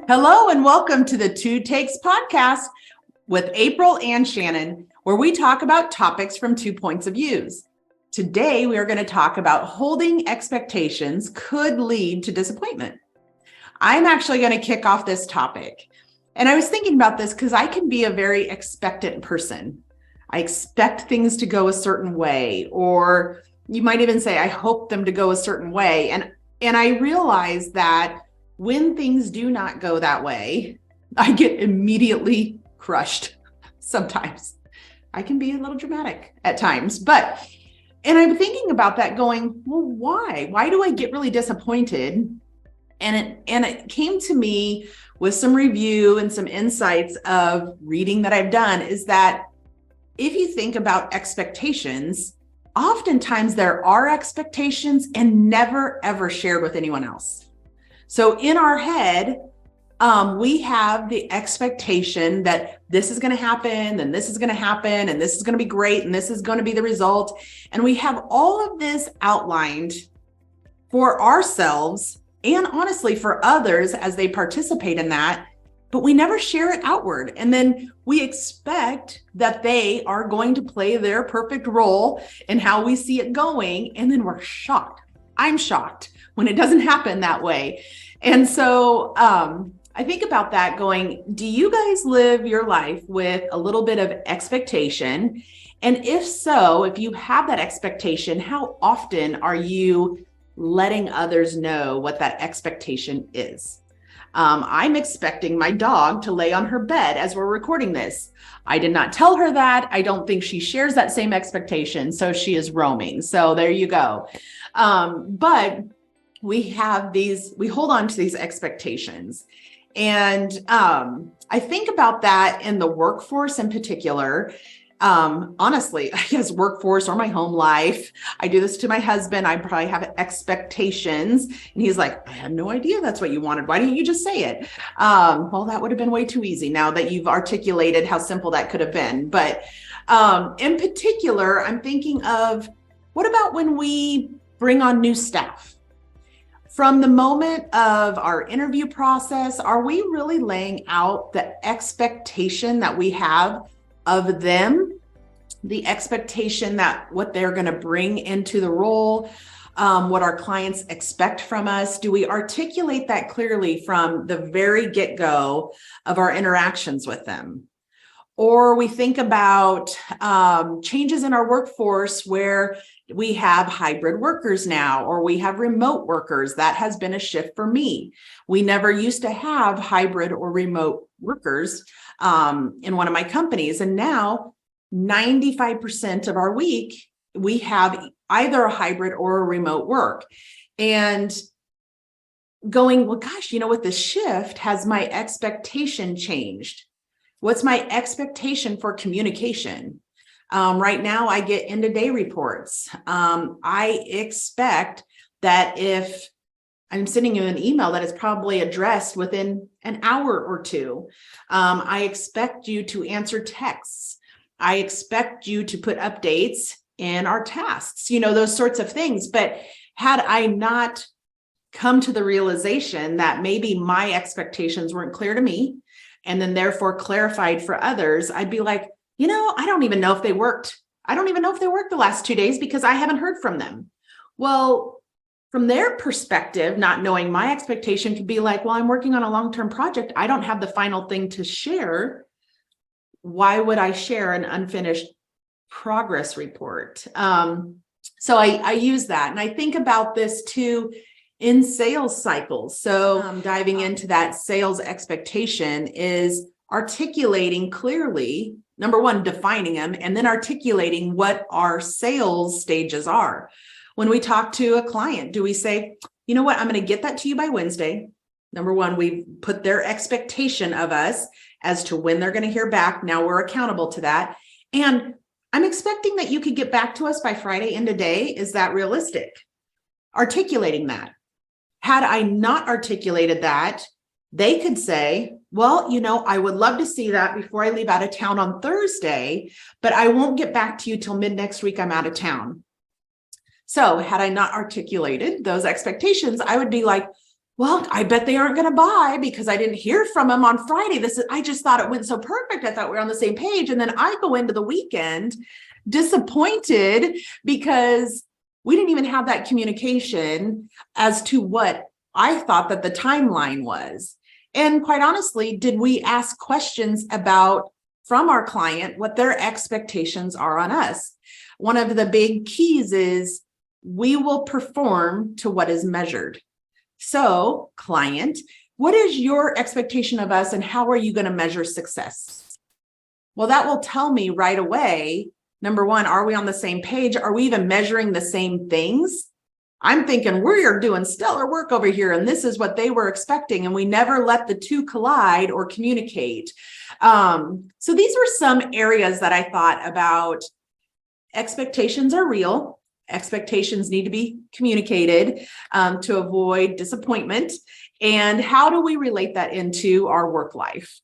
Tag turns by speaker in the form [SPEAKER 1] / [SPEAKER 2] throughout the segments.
[SPEAKER 1] Hello and welcome to the 2TAKES podcast with April and Shannon, where we talk about topics from 2 points of views. Today, we are going to talk about holding expectations could lead to disappointment. I'm actually going to kick off this topic. And I was thinking about this because I can be a very expectant person. I expect things to go a certain way, or you might even say, I hope them to go a certain way. And I realize that when things do not go that way, I get immediately crushed. Sometimes I can be a little dramatic at times, and I'm thinking about that going, well, why? Why do I get really disappointed? And it came to me with some review and some insights of reading that I've done is that if you think about expectations, oftentimes there are expectations and never ever shared with anyone else. So in our head, we have the expectation that this is going to happen, and this is going to happen, and this is going to be great, and this is going to be the result. And we have all of this outlined for ourselves and honestly for others as they participate in that, but we never share it outward. And then we expect that they are going to play their perfect role in how we see it going. And then we're shocked. I'm shocked when it doesn't happen that way. And so I think about that going, do you guys live your life with a little bit of expectation? And if so, if you have that expectation, how often are you letting others know what that expectation is? I'm expecting my dog to lay on her bed as we're recording this. I did not tell her that. I don't think she shares that same expectation. So she is roaming. So there you go. But we hold on to these expectations. And I think about that in the workforce in particular. Honestly, I guess workforce or my home life. I do this to my husband. I probably have expectations. And he's like, I had no idea that's what you wanted. Why didn't you just say it? Well, that would have been way too easy now that you've articulated how simple that could have been. But in particular, I'm thinking of what about when we bring on new staff? From the moment of our interview process, are we really laying out the expectation that we have of them, the expectation that what they're going to bring into the role, what our clients expect from us? Do we articulate that clearly from the very get-go of our interactions with them? Or we think about changes in our workforce where we have hybrid workers now, or we have remote workers. That has been a shift for me. We never used to have hybrid or remote workers in one of my companies. And now 95% of our week, we have either a hybrid or a remote work. And going, well, gosh, with this shift, has my expectation changed? What's my expectation for communication? Right now, I get end-of-day reports. I expect that if I'm sending you an email that is probably addressed within an hour or two, I expect you to answer texts. I expect you to put updates in our tasks, those sorts of things. But had I not come to the realization that maybe my expectations weren't clear to me, and then therefore clarified for others, I'd be like, I don't even know if they worked. I don't even know if they worked the last 2 days because I haven't heard from them. Well, from their perspective, not knowing my expectation could be like, well, I'm working on a long-term project. I don't have the final thing to share. Why would I share an unfinished progress report? So I use that. And I think about this too in sales cycles. So diving into that sales expectation is articulating clearly, number one, defining them, and then articulating what our sales stages are. When we talk to a client, do we say, you know what, I'm going to get that to you by Wednesday? Number one, we've put their expectation of us as to when they're going to hear back. Now we're accountable to that. And I'm expecting that you could get back to us by Friday end of day. Is that realistic? Articulating that. Had I not articulated that, they could say, well, I would love to see that before I leave out of town on Thursday, but I won't get back to you till mid next week. I'm out of town. So had I not articulated those expectations, I would be like, well, I bet they aren't going to buy because I didn't hear from them on Friday. I just thought it went so perfect. I thought we were on the same page. And then I go into the weekend disappointed because we didn't even have that communication as to what I thought that the timeline was. And quite honestly, did we ask questions about from our client what their expectations are on us? One of the big keys is we will perform to what is measured. So, client, what is your expectation of us and how are you going to measure success? Well, that will tell me right away, number one, are we on the same page? Are we even measuring the same things? I'm thinking we are doing stellar work over here, and this is what they were expecting, and we never let the two collide or communicate. So these were some areas that I thought about. Expectations are real. Expectations need to be communicated to avoid disappointment. And how do we relate that into our work life?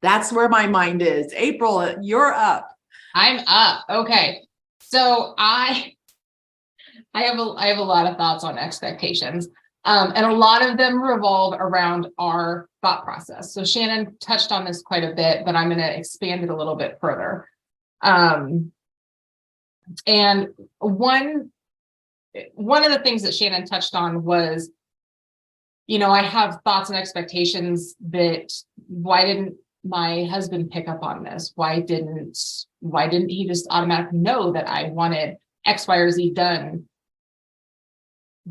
[SPEAKER 1] That's where my mind is. April, you're up.
[SPEAKER 2] I'm up. Okay. So I have a lot of thoughts on expectations. And a lot of them revolve around our thought process. So Shannon touched on this quite a bit, but I'm going to expand it a little bit further. And one of the things that Shannon touched on was, I have thoughts and expectations that why didn't my husband pick up on this? Why didn't he just automatically know that I wanted X, Y, or Z done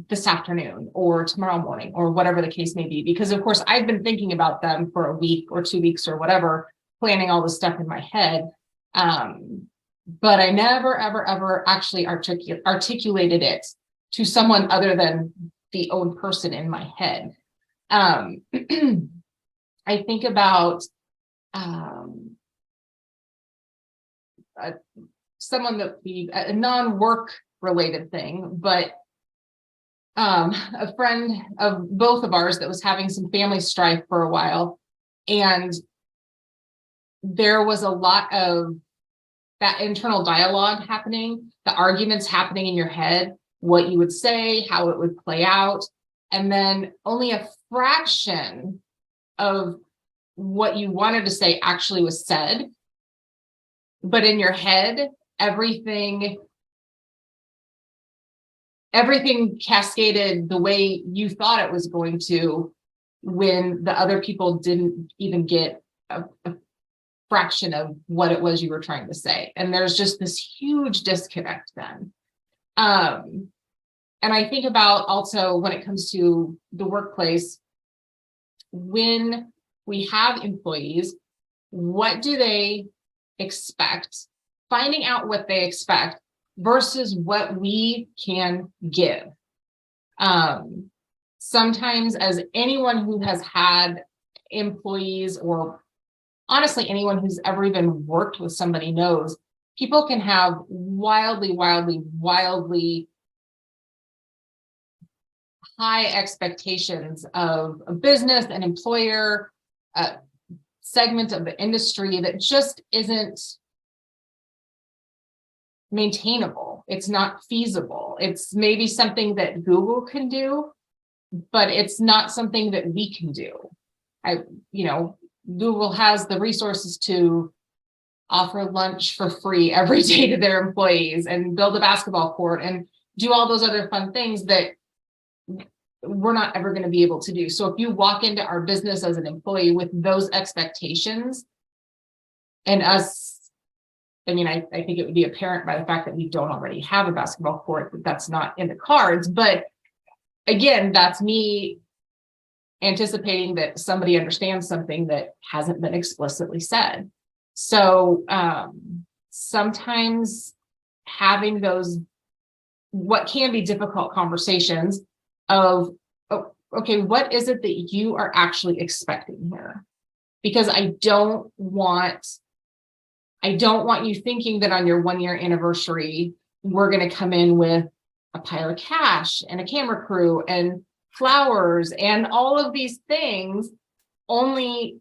[SPEAKER 2] this afternoon or tomorrow morning or whatever the case may be? Because of course I've been thinking about them for a week or 2 weeks or whatever, planning all this stuff in my head. But I never, ever, ever actually articulated it to someone other than the own person in my head. I think about someone a non-work related thing, but a friend of both of ours that was having some family strife for a while. And there was a lot of that internal dialogue happening, the arguments happening in your head, what you would say, how it would play out. And then only a fraction of what you wanted to say actually was said. But in your head, everything cascaded the way you thought it was going to when the other people didn't even get a fraction of what it was you were trying to say. And there's just this huge disconnect then. And I think about also when it comes to the workplace, when we have employees, what do they expect? Finding out what they expect versus what we can give. Sometimes, as anyone who has had employees, or honestly, anyone who's ever even worked with somebody knows, people can have wildly high expectations of a business, an employer, a segment of the industry that just isn't maintainable. It's not feasible. It's maybe something that Google can do, but it's not something that we can do. Google has the resources to offer lunch for free every day to their employees and build a basketball court and do all those other fun things that we're not ever going to be able to do. So if you walk into our business as an employee with those expectations, and us, I think it would be apparent by the fact that we don't already have a basketball court, that that's not in the cards. But again, that's me anticipating that somebody understands something that hasn't been explicitly said. So sometimes having those, what can be difficult conversations of, okay, what is it that you are actually expecting here? Because I don't want you thinking that on your 1 year anniversary, we're going to come in with a pile of cash and a camera crew and flowers and all of these things, only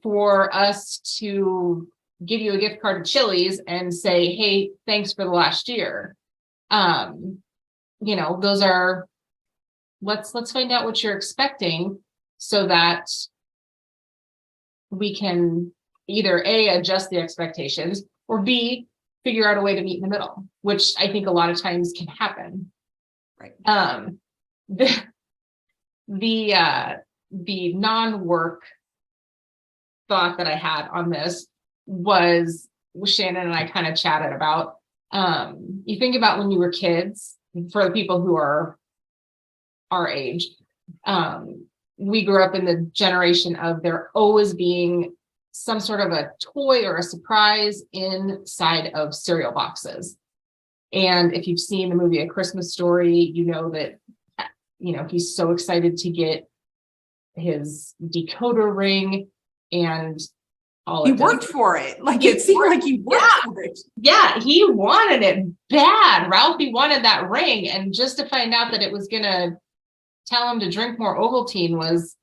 [SPEAKER 2] for us to give you a gift card to Chili's and say, hey, thanks for the last year. Those are let's find out what you're expecting so that we can either A, adjust the expectations, or B, figure out a way to meet in the middle, which I think a lot of times can happen.
[SPEAKER 1] Right.
[SPEAKER 2] The non-work thought that I had on this was Shannon and I kind of chatted about. You think about when you were kids, for the people who are our age, we grew up in the generation of there always being some sort of a toy or a surprise inside of cereal boxes. And if you've seen the movie A Christmas Story, you know that, he's so excited to get his decoder ring and all.
[SPEAKER 1] He worked for it. Like it seemed like he worked for it.
[SPEAKER 2] Yeah, he wanted it bad. Ralphie wanted that ring. And just to find out that it was going to tell him to drink more Ovaltine was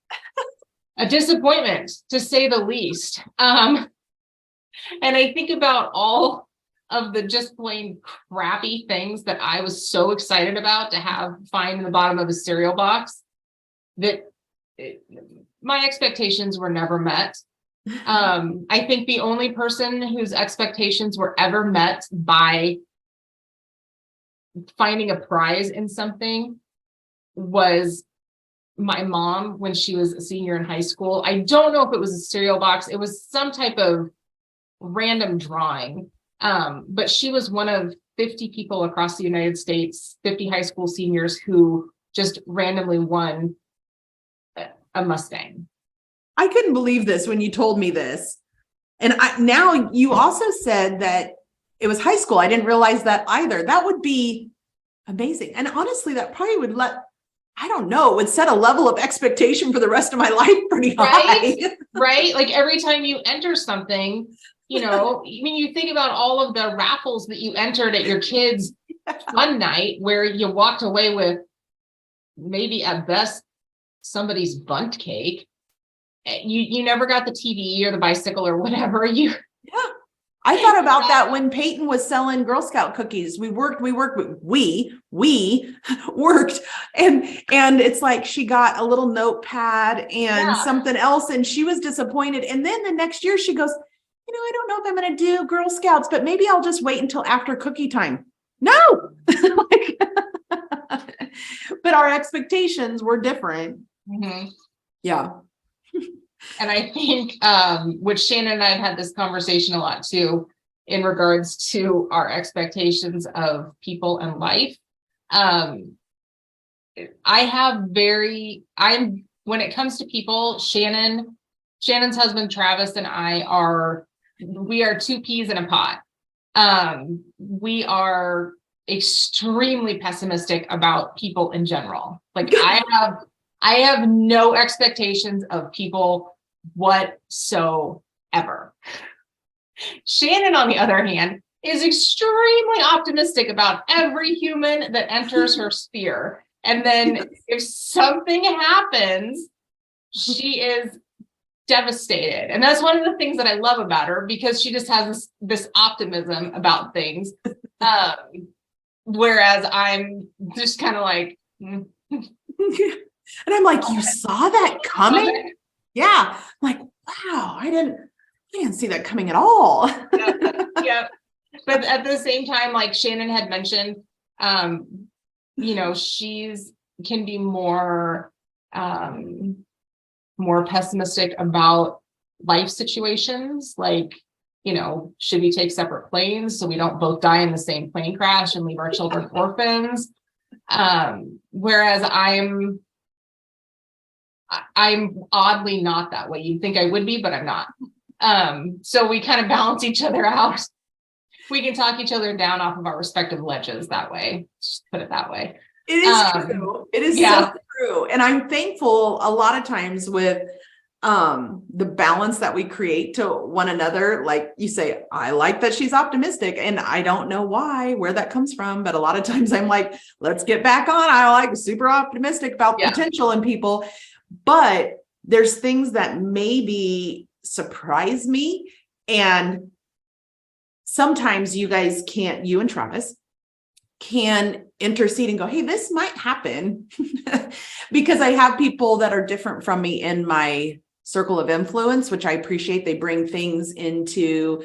[SPEAKER 2] a disappointment, to say the least. And I think about all of the just plain crappy things that I was so excited about to find in the bottom of a cereal box that my expectations were never met. I think the only person whose expectations were ever met by finding a prize in something was my mom when she was a senior in high school. I don't know if it was a cereal box. It was some type of random drawing. But she was one of 50 people across the United States, 50 high school seniors who just randomly won a Mustang.
[SPEAKER 1] I couldn't believe this when you told me this. And now you also said that it was high school. I didn't realize that either. That would be amazing. And honestly, that probably would it would set a level of expectation for the rest of my life pretty high.
[SPEAKER 2] Right? Like every time you enter something, you think about all of the raffles that you entered at your kids' fun night where you walked away with maybe at best somebody's bunt cake. You never got the TV or the bicycle or whatever.
[SPEAKER 1] I thought about that when Peyton was selling Girl Scout cookies. We worked, and it's like she got a little notepad and something else, and she was disappointed. And then the next year she goes, I don't know if I'm going to do Girl Scouts, but maybe I'll just wait until after cookie time. No, but our expectations were different.
[SPEAKER 2] Mm-hmm.
[SPEAKER 1] Yeah.
[SPEAKER 2] And I think, which Shannon and I have had this conversation a lot too, in regards to our expectations of people and life. When it comes to people, Shannon's husband, Travis, and we are two peas in a pot. We are extremely pessimistic about people in general. Like I have no expectations of people whatsoever. Shannon, on the other hand, is extremely optimistic about every human that enters her sphere. And then if something happens, she is devastated. And that's one of the things that I love about her, because she just has this optimism about things. Whereas I'm just kind of like,
[SPEAKER 1] and I'm like, you saw that coming? Yeah. I'm like, wow, I didn't see that coming at all.
[SPEAKER 2] Yeah. But at the same time, like Shannon had mentioned, she's can be more pessimistic about life situations. Like, should we take separate planes so we don't both die in the same plane crash and leave our children orphans? Whereas I'm oddly not that way. You'd think I would be, but I'm not. So we kind of balance each other out. We can talk each other down off of our respective ledges that way. Just put it that way.
[SPEAKER 1] It is true. It is so true. And I'm thankful a lot of times with the balance that we create to one another. Like you say, I like that she's optimistic, and I don't know where that comes from, but a lot of times I'm like, let's get back on. I like super optimistic about potential in people, but there's things that maybe surprise me. And sometimes you guys can't, you and Travis can intercede and go, hey, this might happen because I have people that are different from me in my circle of influence, which I appreciate. They bring things into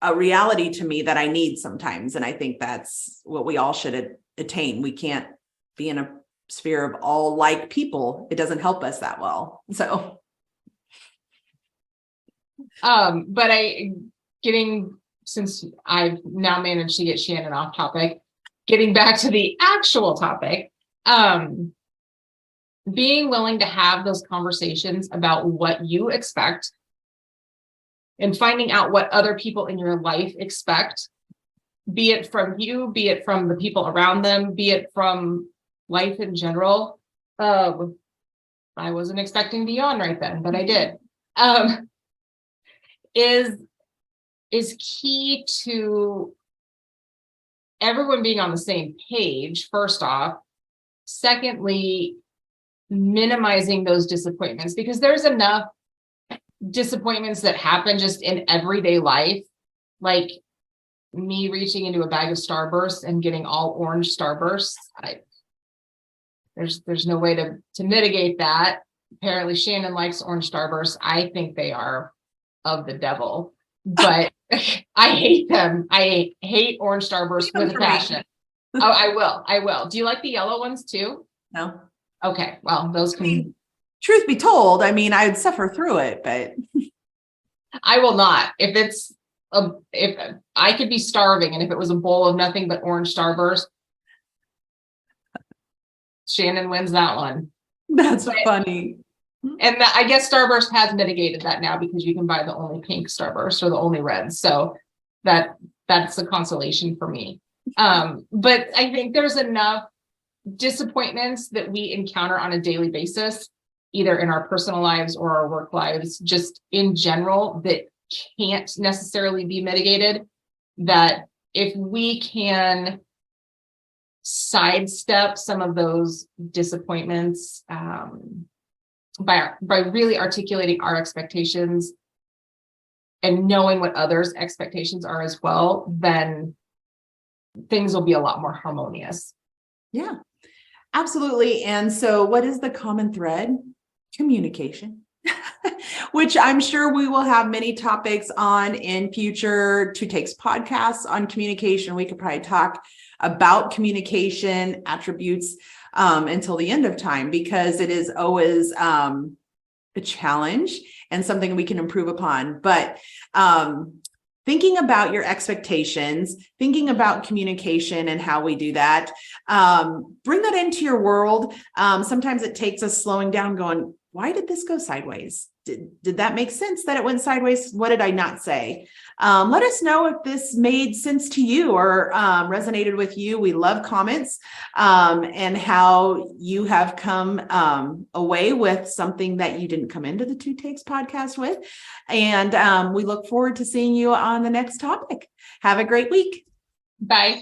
[SPEAKER 1] a reality to me that I need sometimes. And I think that's what we all should attain. We can't be in a sphere of all like people. It doesn't help us that well. So.
[SPEAKER 2] But since I've now managed to get Shannon off topic, getting back to the actual topic, being willing to have those conversations about what you expect and finding out what other people in your life expect, be it from you, be it from the people around them, be it from life in general. I wasn't expecting to yawn right then, but I did. Is key to everyone being on the same page, first off. Secondly, minimizing those disappointments, because there's enough disappointments that happen just in everyday life, like me reaching into a bag of Starburst and getting all orange Starbursts. There's no way to mitigate that. Apparently Shannon likes orange Starbursts. I think they are of the devil, but I hate them. I hate orange Starbursts with a passion. Oh, I will. Do you like the yellow ones too?
[SPEAKER 1] No.
[SPEAKER 2] Okay. Well, those can.
[SPEAKER 1] Truth be told, I mean, I would suffer through it, but
[SPEAKER 2] I will not. If I could be starving and if it was a bowl of nothing but orange Starburst, Shannon wins that one.
[SPEAKER 1] That's funny.
[SPEAKER 2] And I guess Starburst has mitigated that now because you can buy the only pink Starburst or the only red. So that's a consolation for me. But I think there's enough disappointments that we encounter on a daily basis, either in our personal lives or our work lives, just in general, that can't necessarily be mitigated, that if we can sidestep some of those disappointments by really articulating our expectations and knowing what others' expectations are as well, then things will be a lot more harmonious.
[SPEAKER 1] Yeah, absolutely. And so what is the common thread? Communication, which I'm sure we will have many topics on in future 2TAKES podcasts on communication. We could probably talk about communication attributes until the end of time, because it is always a challenge and something we can improve upon. But thinking about your expectations, thinking about communication and how we do that, bring that into your world. Sometimes it takes us slowing down, going, why did this go sideways? Did that make sense that it went sideways? What did I not say? Let us know if this made sense to you or resonated with you. We love comments and how you have come away with something that you didn't come into the 2TAKES podcast with. And we look forward to seeing you on the next topic. Have a great week.
[SPEAKER 2] Bye.